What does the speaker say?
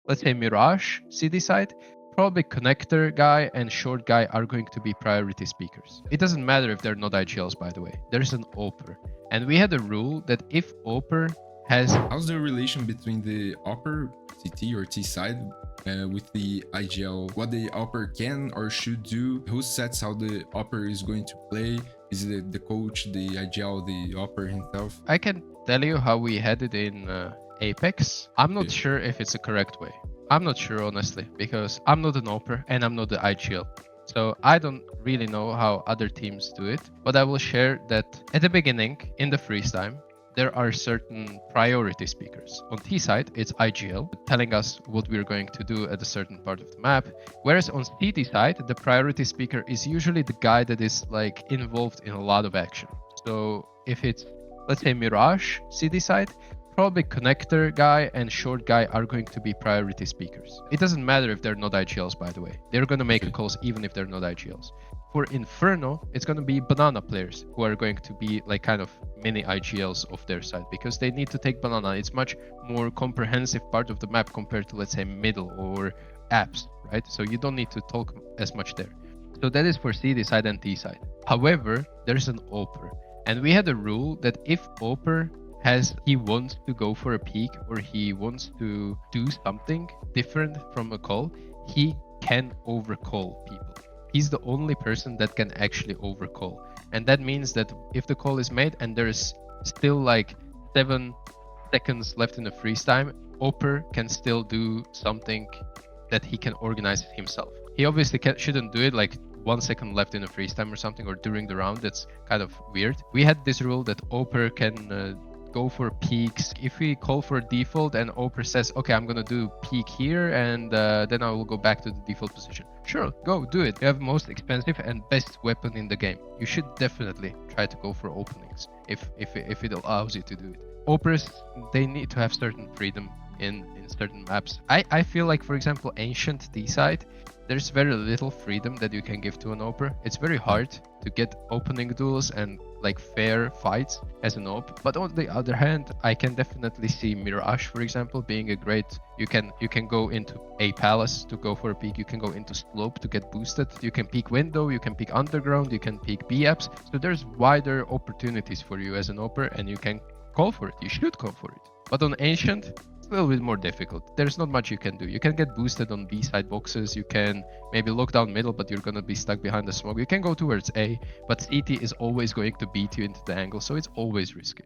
let's say Mirage, CD side, probably connector guy and short guy are going to be priority speakers. It doesn't matter if they're not IGLs, by the way. There's an AWPER. And we had a rule that if AWPER has... How's the relation between the AWPER, CT or T side, with the IGL? What the AWPER can or should do? Who sets how the AWPER is going to play? Is it the coach, the IGL, the AWPER himself? I can tell you how we had it in Apex. I'm not sure if it's the correct way. I'm not sure, honestly, because I'm not an AWPER and I'm not the IGL. So I don't really know how other teams do it, but I will share that at the beginning, in the freeze time, there are certain priority speakers. On T side, it's IGL, telling us what we're going to do at a certain part of the map. Whereas on CD side, the priority speaker is usually the guy that is like involved in a lot of action. So if it's, let's say Mirage, CD side, probably connector guy and short guy are going to be priority speakers. It doesn't matter if they're not IGLs, by the way. They're going to make calls even if they're not IGLs. For Inferno, it's going to be banana players who are going to be like kind of mini IGLs of their side because they need to take banana. It's much more comprehensive part of the map compared to, let's say, middle or apps, right? So you don't need to talk as much there. So that is for CD side and T side. However, there's an AWPER. And we had a rule that if AWPER he wants to go for a peek or he wants to do something different from a call, he can overcall people. He's the only person that can actually overcall. And that means that if the call is made and there's still like 7 seconds left in the freeze time, AWPER can still do something that he can organize himself. He obviously shouldn't do it like 1 second left in the freeze time or something, or during the round. That's kind of weird. We had this rule that AWPER can go for peaks. If we call for a default and AWPER says, okay, I'm gonna do peak here and then I will go back to the default position. Sure, go do it. You have most expensive and best weapon in the game. You should definitely try to go for openings if it allows you to do it. AWPERs, they need to have certain freedom in certain maps. I feel like, for example, Ancient D side, there's very little freedom that you can give to an AWPER. It's very hard to get opening duels and like fair fights as an AWP. But on the other hand, I can definitely see Mirage, for example, being a great. You can go into a palace to go for a peek. You can go into slope to get boosted. You can peek window. You can peek underground. You can peek B apps. So there's wider opportunities for you as an AWPER, and you can call for it. You should call for it. But on Ancient, it's a little bit more difficult. There's not much you can do. You can get boosted on B side boxes. You can maybe lock down middle, but you're gonna be stuck behind the smoke. You can go towards A, but CT is always going to beat you into the angle, so it's always risky.